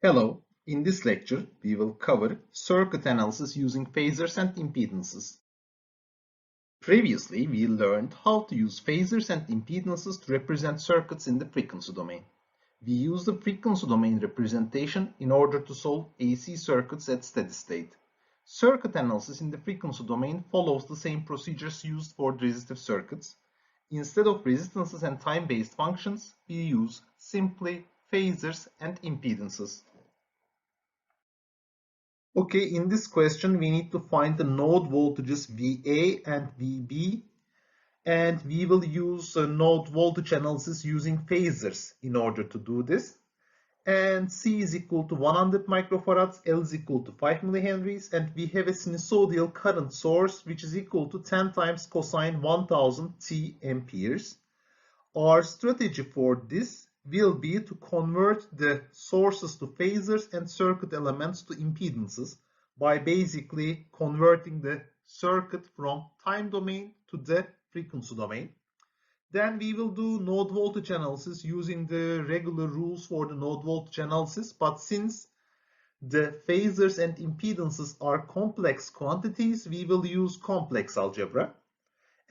Hello, in this lecture we will cover circuit analysis using phasors and impedances. Previously we learned how to use phasors and impedances to represent circuits in the frequency domain. We use the frequency domain representation in order to solve AC circuits at steady state. Circuit analysis in the frequency domain follows the same procedures used for the resistive circuits. Instead of resistances and time-based functions, we use simply phasors and impedances. Okay, in this question, we need to find the node voltages VA and VB, and we will use node voltage analysis using phasors in order to do this. And C is equal to 100 microfarads, L is equal to 5 millihenries, and we have a sinusoidal current source which is equal to 10 times cosine 1000 T amperes. Our strategy for this will be to convert the sources to phasors and circuit elements to impedances by basically converting the circuit from time domain to the frequency domain. Then we will do node voltage analysis using the regular rules for the node voltage analysis, but since the phasors and impedances are complex quantities, we will use complex algebra.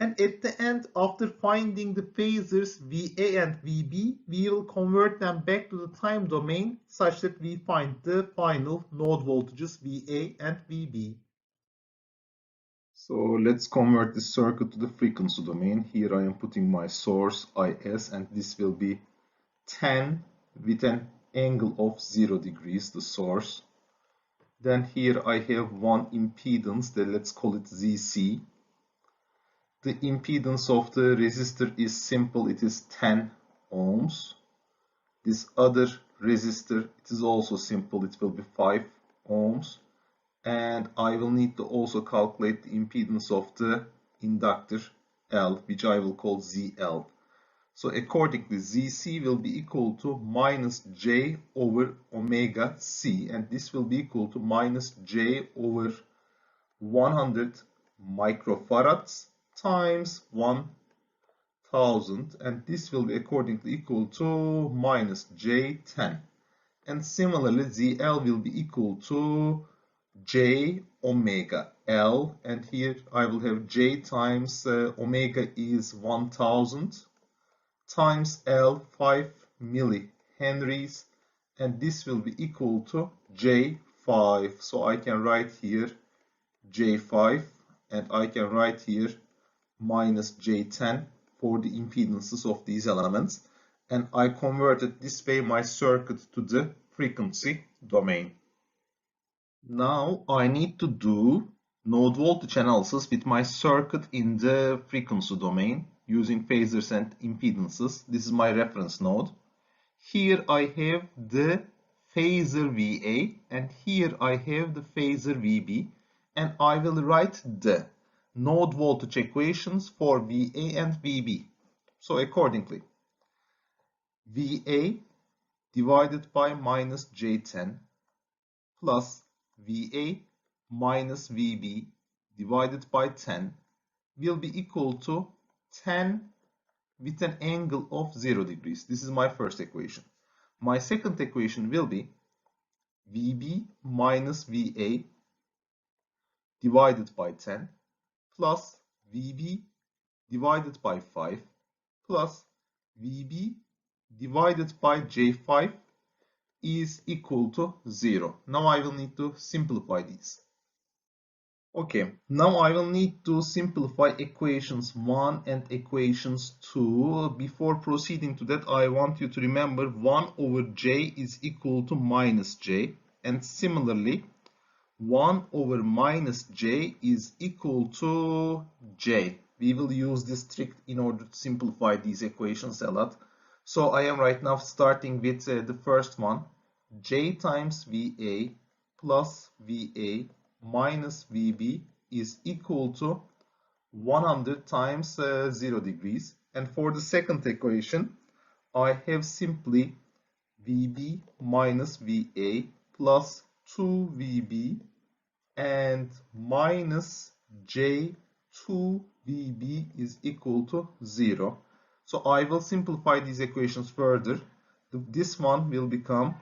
And at the end, after finding the phasors VA and VB, we will convert them back to the time domain such that we find the final node voltages VA and VB. So let's convert this circuit to the frequency domain. Here I am putting my source IS, and this will be 10 with an angle of 0 degrees, the source. Then here I have one impedance, let's call it ZC. The impedance of the resistor is simple, it is 10 ohms. This other resistor, it is also simple, it will be 5 ohms. And I will need to also calculate the impedance of the inductor L, which I will call ZL. So accordingly, ZC will be equal to minus J over omega C, and this will be equal to minus J over 100 microfarads times 1000, and this will be accordingly equal to minus J10. And similarly, ZL will be equal to J omega L, and here I will have J times omega is 1000 times L 5 millihenries, and this will be equal to J5. So I can write here J5, and I can write here minus J10 for the impedances of these elements, and I converted this way my circuit to the frequency domain. Now I need to do node voltage analysis with my circuit in the frequency domain using phasors and impedances. This is my reference node. Here I have the phasor VA, and here I have the phasor VB, and I will write the node voltage equations for VA and VB. So accordingly, VA divided by minus J10 plus VA minus VB divided by 10 will be equal to 10 with an angle of 0 degrees. This is my first equation. My second equation will be VB minus VA divided by 10 plus VB divided by 5 plus VB divided by J5 is equal to 0. Now I will need to simplify these. Okay, now I will need to simplify equations 1 and equations 2. Before proceeding to that, I want you to remember 1 over J is equal to minus J, and similarly 1 over minus J is equal to J. We will use this trick in order to simplify these equations a lot. So I am right now starting with the first one. J times VA plus VA minus VB is equal to 100 times 0 degrees. And for the second equation, I have simply VB minus VA plus 2VB and minus J2VB is equal to 0. So I will simplify these equations further. This one will become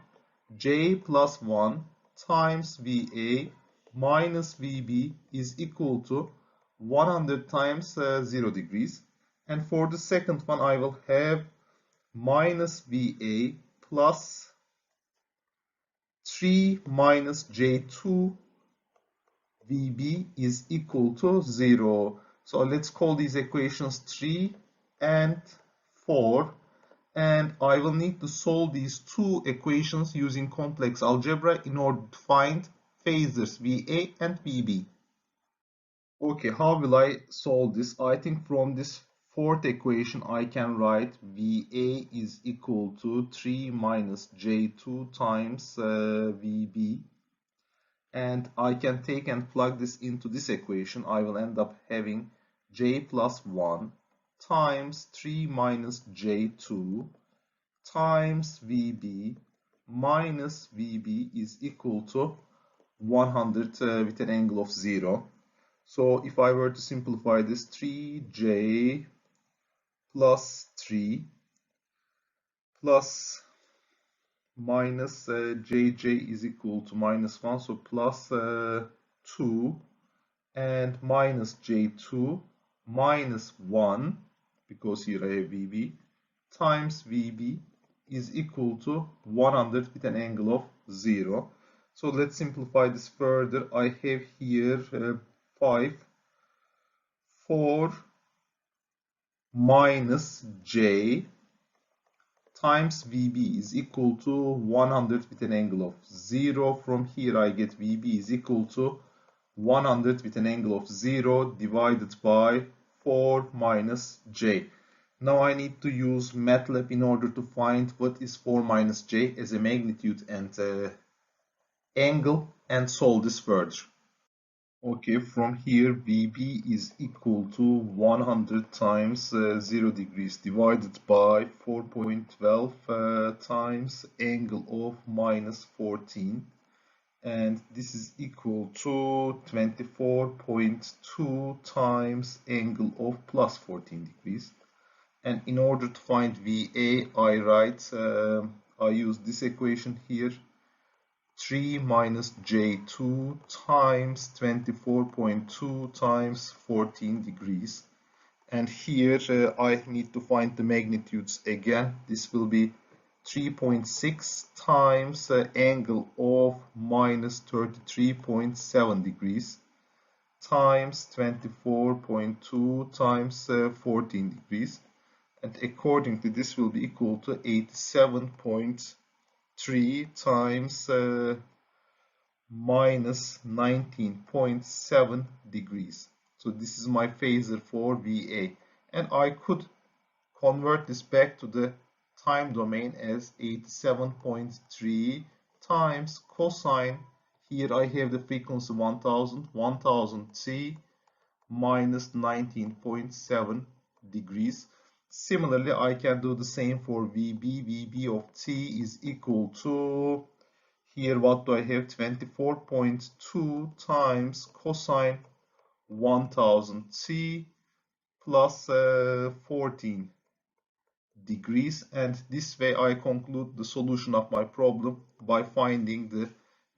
J plus 1 times VA minus VB is equal to 100 times 0 degrees. And for the second one, I will have minus VA plus 3 minus J2 VB is equal to 0. So let's call these equations 3 and 4. And I will need to solve these two equations using complex algebra in order to find phasors VA and VB. Okay, how will I solve this? I think from this fourth equation I can write VA is equal to 3 minus J2 times VB. And I can take and plug this into this equation. I will end up having J plus 1 times 3 minus J2 times VB minus VB is equal to 100 with an angle of 0. So if I were to simplify this, 3J plus 3 plus minus JJ is equal to minus 1, so plus 2 and minus J2 minus 1, because here I have VB, times VB is equal to 100 with an angle of 0. So let's simplify this further. I have here 5, 4 minus J times VB is equal to 100 with an angle of 0. From here I get VB is equal to 100 with an angle of 0 divided by 4 minus J. Now I need to use MATLAB in order to find what is 4 minus J as a magnitude and angle and solve this further. Okay, from here VB is equal to 100 times 0 degrees divided by 4.12 times angle of minus 14, and this is equal to 24.2 times angle of plus 14 degrees. And in order to find VA, I use this equation here, 3 minus J2 times 24.2 times 14 degrees. And here I need to find the magnitudes again. This will be 3.6 times angle of minus 33.7 degrees times 24.2 times 14 degrees. And accordingly, this will be equal to 87.3 times minus 19.7 degrees. So this is my phasor for VA. And I could convert this back to the time domain as 87.3 times cosine. Here I have the frequency 1000, 1000t minus 19.7 degrees. Similarly, I can do the same for VB. VB of t is equal to, here what do I have, 24.2 times cosine 1000t plus 14 degrees. And this way I conclude the solution of my problem by finding the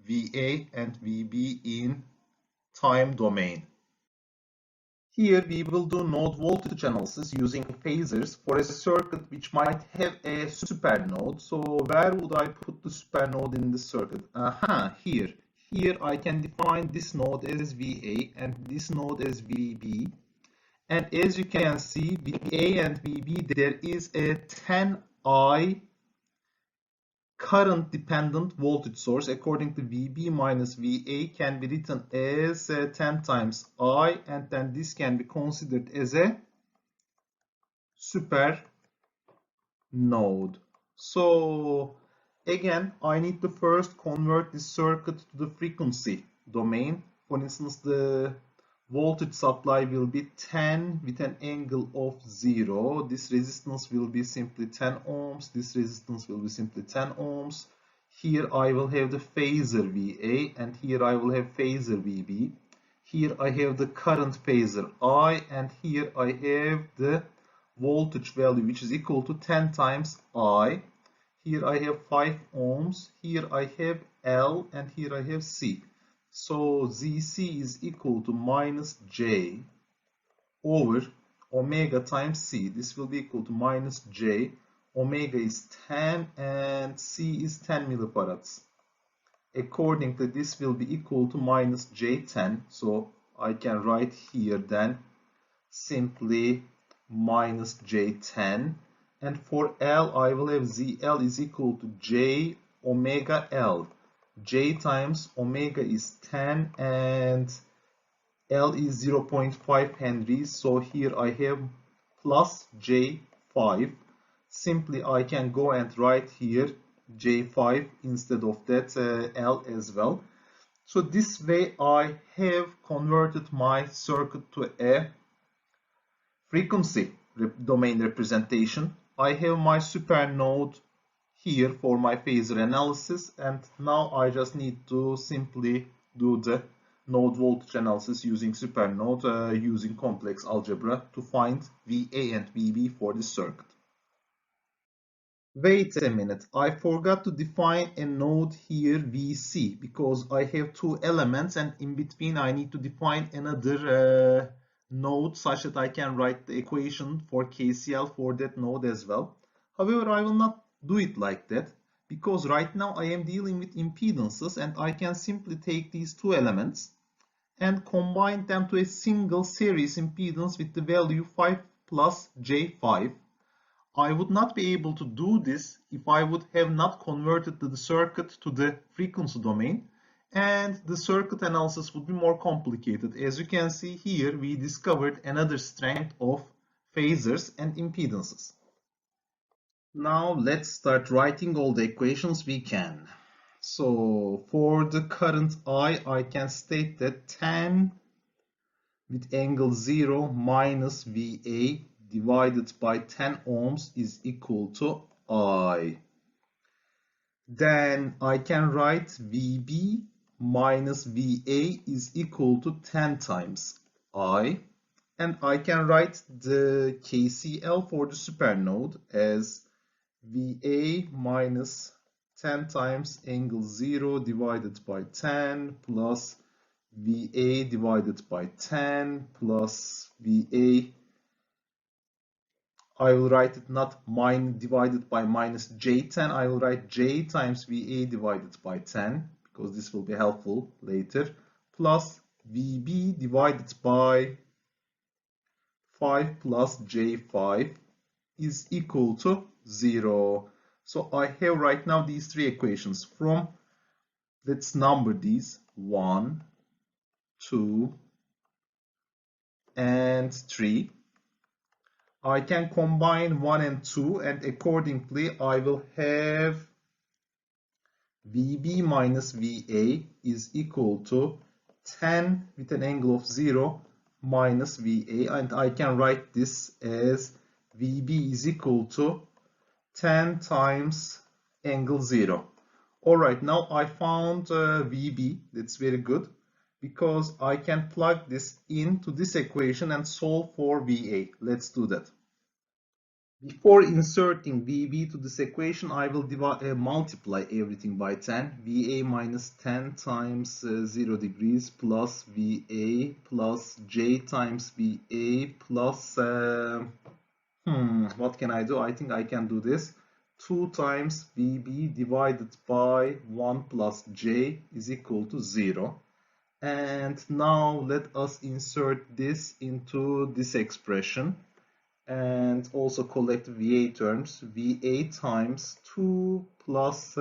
VA and VB in time domain. Here we will do node voltage analysis using phasors for a circuit which might have a supernode. So where would I put the supernode in the circuit? Here. Here I can define this node as VA and this node as VB. And as you can see, VA and VB, there is a 10I current dependent voltage source. According to VB minus VA can be written as 10 times I, and then this can be considered as a super node. So again, I need to first convert this circuit to the frequency domain. For instance, the voltage supply will be 10 with an angle of 0. This resistance will be simply 10 ohms. This resistance will be simply 10 ohms. Here I will have the phasor VA and here I will have phasor VB. Here I have the current phasor I and here I have the voltage value which is equal to 10 times I. Here I have 5 ohms, here I have L, and here I have C. So ZC is equal to minus J over omega times C. This will be equal to minus J. Omega is 10 and C is 10 millifarads. Accordingly, this will be equal to minus J10. So I can write here then simply minus J10. And for L, I will have ZL is equal to J omega L. J times omega is 10 and L is 0.5 henries. So here I have plus J5. Simply I can go and write here J5 instead of that L as well. So this way I have converted my circuit to a frequency domain representation. I have my supernode here for my phasor analysis, and now I just need to simply do the node voltage analysis using supernode using complex algebra to find VA and VB for this circuit. Wait a minute, I forgot to define a node here VC because I have two elements and in between I need to define another node such that I can write the equation for KCL for that node as well. However, I will not do it like that because right now I am dealing with impedances and I can simply take these two elements and combine them to a single series impedance with the value 5 plus J5. I would not be able to do this if I would have not converted the circuit to the frequency domain, and the circuit analysis would be more complicated. As you can see here, we discovered another strength of phasors and impedances. Now let's start writing all the equations we can. So for the current I can state that 10 with angle 0 minus VA divided by 10 ohms is equal to I. Then I can write VB minus VA is equal to 10 times I. And I can write the KCL for the supernode as VA minus 10 times angle 0 divided by 10 plus VA divided by 10 plus VA. I will write it not divided by minus J10. I will write J times VA divided by 10 because this will be helpful later. Plus VB divided by 5 plus J5 is equal to 0. So I have right now these three equations from, let's number these, 1, 2, and 3. I can combine 1 and 2 and accordingly I will have VB minus VA is equal to 10 with an angle of 0 minus VA, and I can write this as VB is equal to 10 times angle 0. Alright, now I found VB. That's very good because I can plug this into this equation and solve for VA. Let's do that. Before inserting VB to this equation, I will multiply everything by 10. VA minus 10 times 0 degrees plus VA plus J times VA plus, what can I do? I think I can do this. 2 times VB divided by 1 plus J is equal to 0. And now let us insert this into this expression and also collect VA terms. VA times 2 plus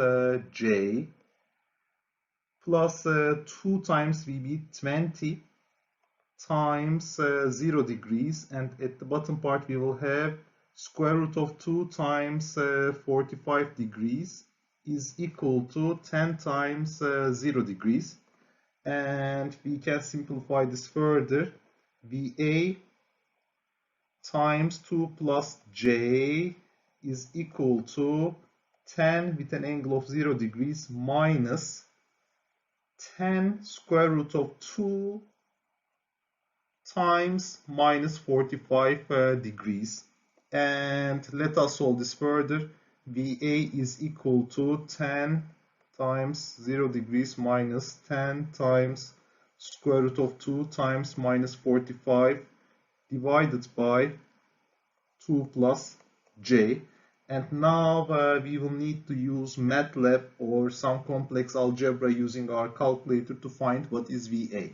J plus 2 times VB, 20 times 0 degrees, and at the bottom part we will have square root of 2 times 45 degrees is equal to 10 times 0 degrees. And we can simplify this further. VA times 2 plus J is equal to 10 with an angle of 0 degrees minus 10 square root of 2 times minus 45 degrees. And let us solve this further. VA is equal to 10 times 0 degrees minus 10 times square root of 2 times minus 45 divided by 2 plus j. And now we will need to use MATLAB or some complex algebra using our calculator to find what is VA.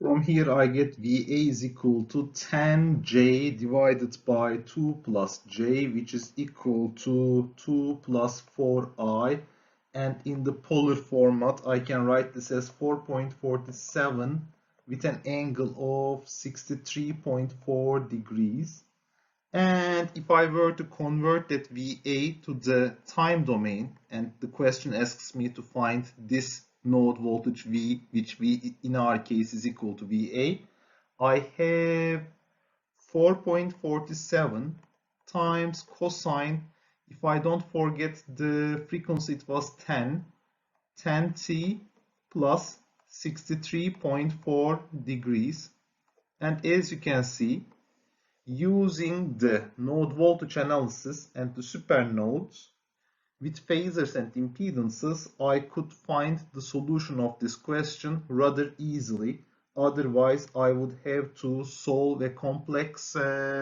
From here I get VA is equal to 10j divided by 2 plus j, which is equal to 2 plus 4i. And in the polar format, I can write this as 4.47 with an angle of 63.4 degrees. And if I were to convert that VA to the time domain, and the question asks me to find this node voltage V, which V in our case is equal to VA, I have 4.47 times cosine. If I don't forget the frequency, it was 10t plus 63.4 degrees. And as you can see, using the node voltage analysis and the supernodes with phasors and impedances, I could find the solution of this question rather easily. Otherwise, I would have to solve a complex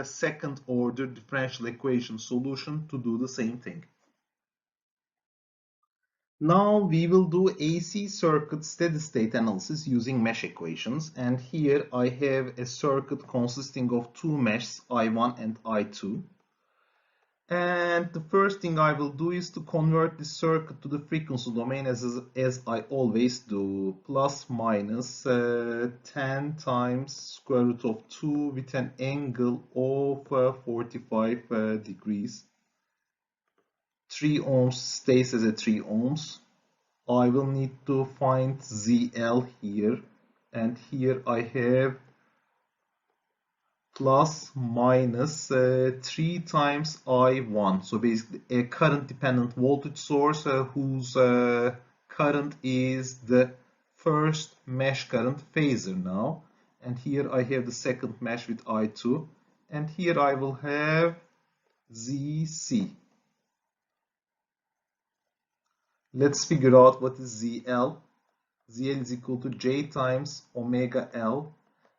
second order differential equation solution to do the same thing. Now we will do AC circuit steady state analysis using mesh equations, and here I have a circuit consisting of two meshes, I1 and I2. And the first thing I will do is to convert this circuit to the frequency domain as I always do, plus minus 10 times square root of 2 with an angle of 45 degrees. 3 ohms stays as a 3 ohms. I will need to find ZL here, and here I have plus minus 3 times I1. So basically a current dependent voltage source whose current is the first mesh current phasor now. And here I have the second mesh with I2. And here I will have ZC. Let's figure out what is ZL. ZL is equal to J times omega L.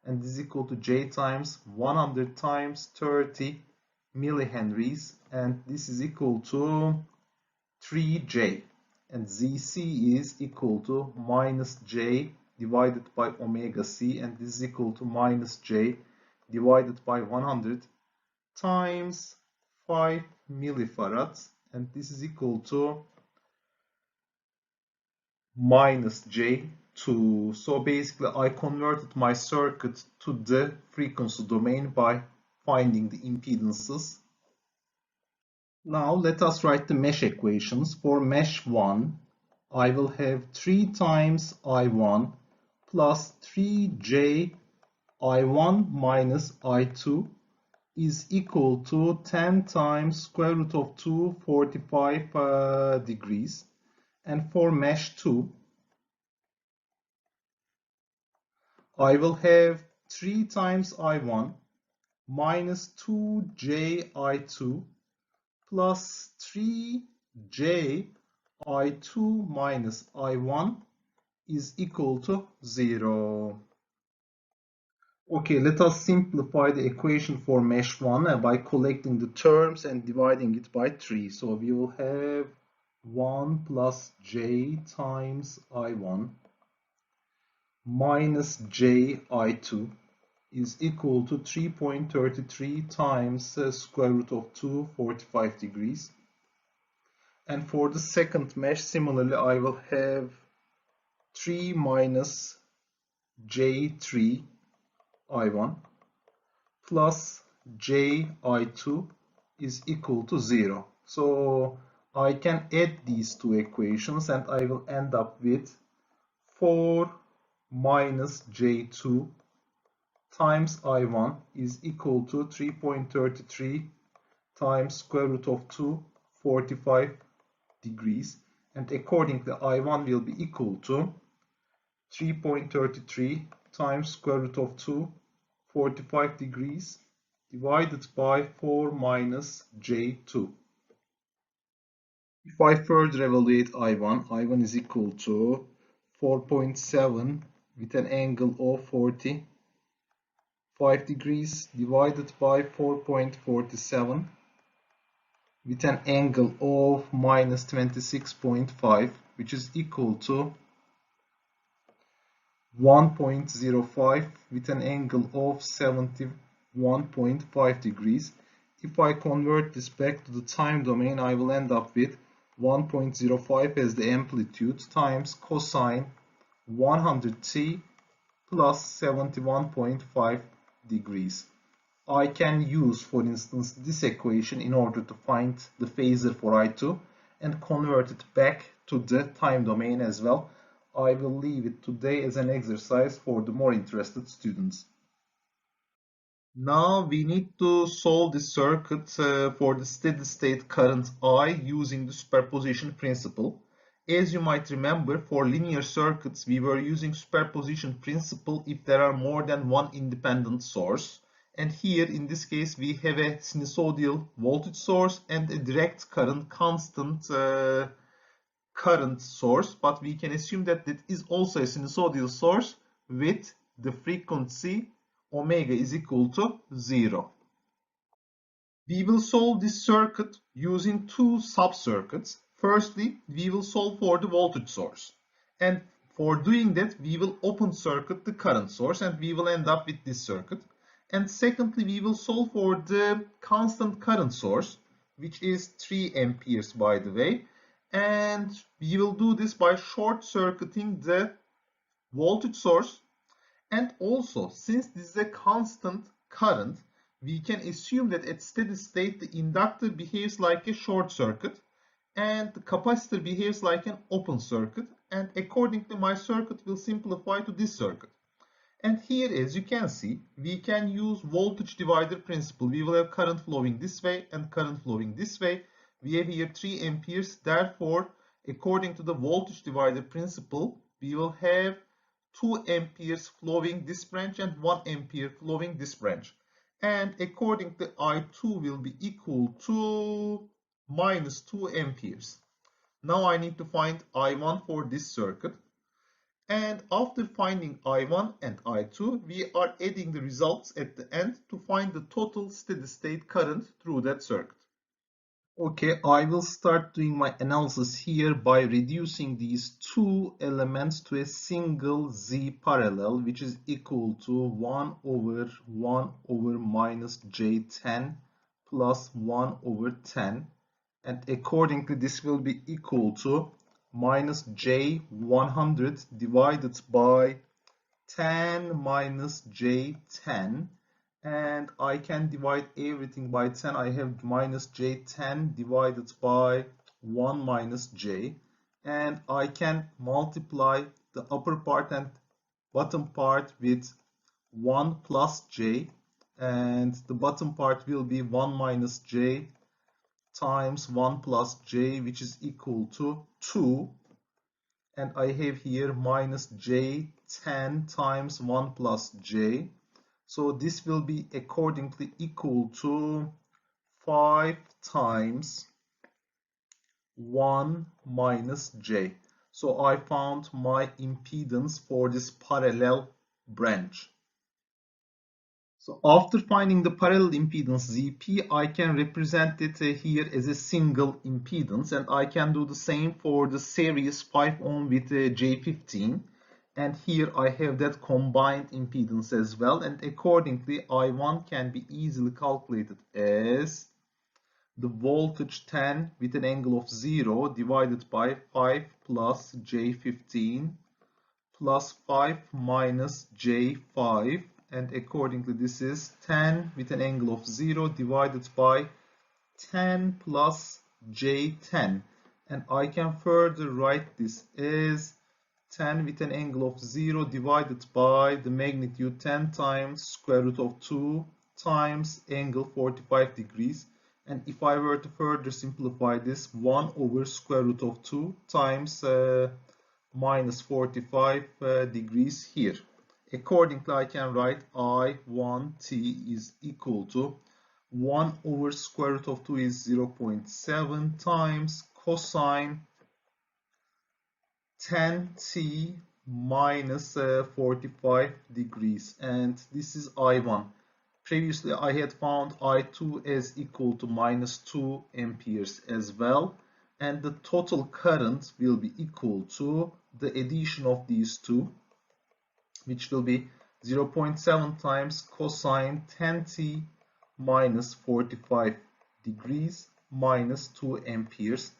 And this is equal to J times 100 times 30 millihenries, and this is equal to 3J, and ZC is equal to minus J divided by omega C, and this is equal to minus J divided by 100 times 5 millifarads, and this is equal to minus J2. So basically I converted my circuit to the frequency domain by finding the impedances. Now let us write the mesh equations. For mesh 1, I will have 3 times I1 plus 3J I1 minus I2 is equal to 10 times square root of 2, 45 degrees. And for mesh 2, I will have 3 times I1 minus 2j I2 plus 3j I2 minus I1 is equal to 0. Okay, let us simplify the equation for mesh 1 by collecting the terms and dividing it by 3. So we will have 1 plus j times I1 minus j I2 is equal to 3.33 times square root of 2, 45 degrees. And for the second mesh, similarly, I will have 3 minus j3 I1 plus j I2 is equal to 0. So I can add these two equations and I will end up with 4 minus j2 times I1 is equal to 3.33 times square root of 2, 45 degrees. And accordingly, I1 will be equal to 3.33 times square root of 2, 45 degrees divided by 4 minus j2. If I further evaluate I1 is equal to 4.7 with an angle of 45 degrees divided by 4.47 with an angle of minus 26.5, which is equal to 1.05 with an angle of 71.5 degrees. If I convert this back to the time domain, I will end up with 1.05 as the amplitude times cosine 100t plus 71.5 degrees. I can use, for instance, this equation in order to find the phasor for I2 and convert it back to the time domain as well. I will leave it today as an exercise for the more interested students. Now we need to solve the circuit for the steady state current I using the superposition principle. As you might remember, for linear circuits, we were using superposition principle if there are more than one independent source. And here, in this case, we have a sinusoidal voltage source and a direct current constant current source, but we can assume that it is also a sinusoidal source with the frequency omega is equal to 0. We will solve this circuit using two sub-circuits. Firstly, we will solve for the voltage source. And for doing that, we will open circuit the current source and we will end up with this circuit. And secondly, we will solve for the constant current source, which is 3 amperes by the way. And we will do this by short circuiting the voltage source. And also, since this is a constant current, we can assume that at steady state the inductor behaves like a short circuit and the capacitor behaves like an open circuit, and accordingly my circuit will simplify to this circuit. And here, as you can see, we can use voltage divider principle. We will have current flowing this way and current flowing this way. We have here 3 amperes. Therefore, according to the voltage divider principle, we will have 2 amperes flowing this branch and 1 ampere flowing this branch. And accordingly, I2 will be equal to minus 2 amperes. Now I need to find I1 for this circuit. And after finding I1 and I2, we are adding the results at the end to find the total steady state current through that circuit. Okay, I will start doing my analysis here by reducing these two elements to a single Z parallel, which is equal to 1 over minus J10 plus 1 over 10. And accordingly, this will be equal to minus J100 divided by 10 minus J10. And I can divide everything by 10. I have minus J10 divided by 1 minus J. And I can multiply the upper part and bottom part with 1 plus J. And the bottom part will be 1 minus J times 1 plus J, which is equal to 2. And I have here minus J10 times 1 plus J. So this will be accordingly equal to 5 times 1 minus J. So I found my impedance for this parallel branch. So after finding the parallel impedance ZP, I can represent it here as a single impedance, and I can do the same for the series 5 ohm with J15. And here I have that combined impedance as well, and accordingly I1 can be easily calculated as the voltage 10 with an angle of 0 divided by 5 plus J15 plus 5 minus J5, and accordingly this is 10 with an angle of 0 divided by 10 plus J10, and I can further write this as 10 with an angle of 0 divided by the magnitude 10 times square root of 2 times angle 45 degrees. And if I were to further simplify this, 1 over square root of 2 times minus 45 degrees here. Accordingly, I can write I1t is equal to 1 over square root of 2 is 0.7 times cosine 10t minus 45 degrees, and this is I1. Previously I had found I2 as equal to minus 2 amperes as well, and the total current will be equal to the addition of these two, which will be 0.7 times cosine 10t minus 45 degrees minus 2 amperes.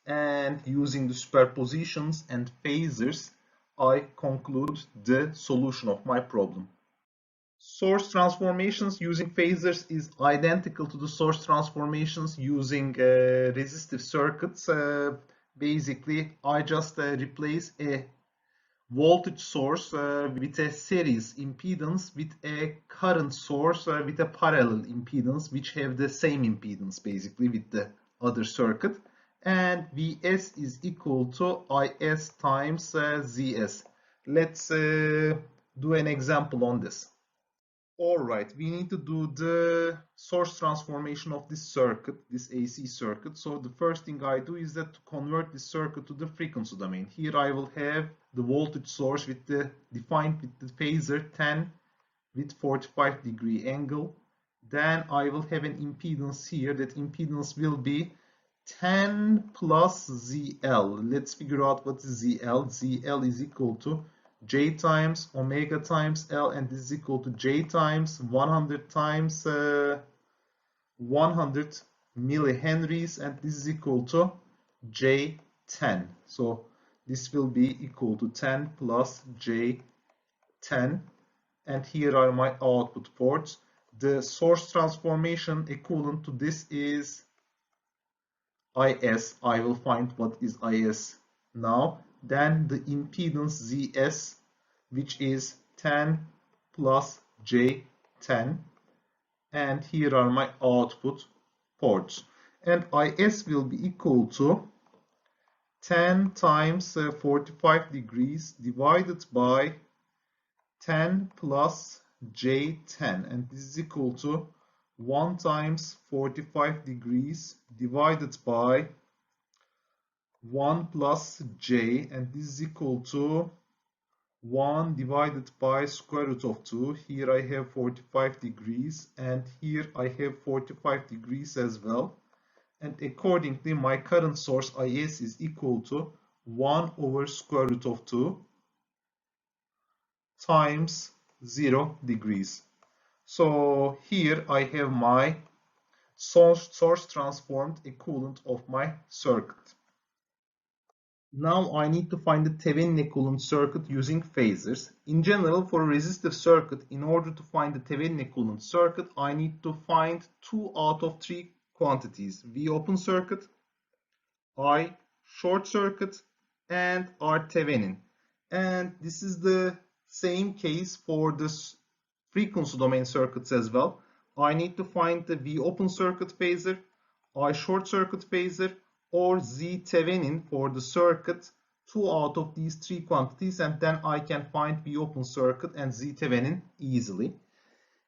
And using the superpositions and phasors, I conclude the solution of my problem. Source transformations using phasors is identical to the source transformations using resistive circuits. Basically, I just replace a voltage source with a series impedance with a current source with a parallel impedance, which have the same impedance basically with the other circuit, and Vs is equal to Is times Zs. Let's do an example on this. Alright, we need to do the source transformation of this circuit, this AC circuit. So the first thing I do is that to convert this circuit to the frequency domain. Here I will have the voltage source with the defined with the phasor 10 with 45 degree angle. Then I will have an impedance here. That impedance will be 10 plus ZL. Let's figure out what is ZL. ZL is equal to J times omega times L, and this is equal to J times 100 times 100 millihenries, and this is equal to J10. So this will be equal to 10 plus J10, and here are my output ports. The source transformation equivalent to this is Is. I will find what is Is now. Then the impedance Zs, which is 10 plus J10, and here are my output ports. And Is will be equal to 10 times 45 degrees divided by 10 plus J10, and this is equal to 1 times 45 degrees divided by 1 plus J, and this is equal to 1 divided by square root of 2. Here I have 45 degrees, and here I have 45 degrees as well. And accordingly, my current source Is is equal to 1 over square root of 2 times 0 degrees. So here I have my source transformed equivalent of my circuit. Now I need to find the Thevenin equivalent circuit using phasors. In general, for a resistive circuit, in order to find the Thevenin equivalent circuit, I need to find 2 out of 3 quantities: V open circuit, I short circuit, and R Thevenin. And this is the same case for the frequency domain circuits as well. I need to find the V open circuit phasor, I short circuit phasor, or Z Thevenin for the circuit, 2 out of these 3 quantities, and then I can find V open circuit and Z Thevenin easily.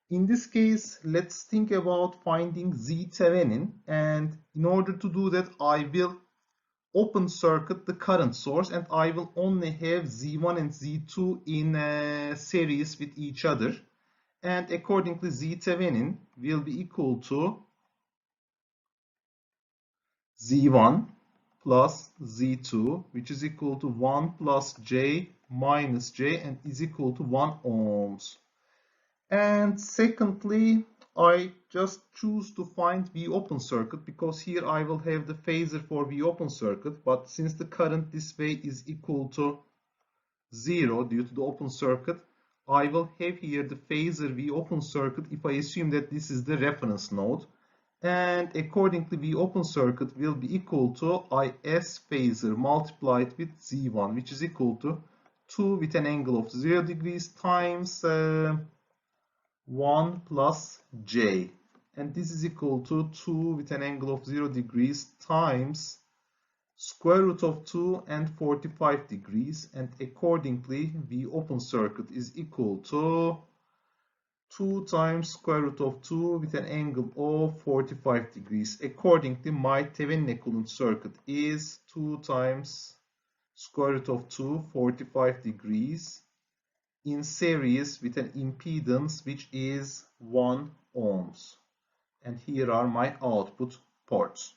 In this case, let's think about finding Z Thevenin, and in order to do that, I will open circuit the current source, and I will only have Z1 and Z2 in a series with each other, and accordingly Z Thevenin will be equal to Z1 plus Z2, which is equal to 1 plus J minus J, and is equal to 1 ohms. And secondly, I just choose to find V open circuit, because here I will have the phasor for V open circuit, but since the current this way is equal to 0 due to the open circuit, I will have here the phasor V open circuit if I assume that this is the reference node. And accordingly, V open circuit will be equal to Is phasor multiplied with Z1, which is equal to 2 with an angle of 0 degrees times 1 plus J. And this is equal to 2 with an angle of 0 degrees times square root of 2 and 45 degrees. And accordingly, V open circuit is equal to 2 times square root of 2 with an angle of 45 degrees. Accordingly, my Thevenin equivalent circuit is 2 times square root of 2, 45 degrees, in series with an impedance which is 1 ohms. And here are my output ports.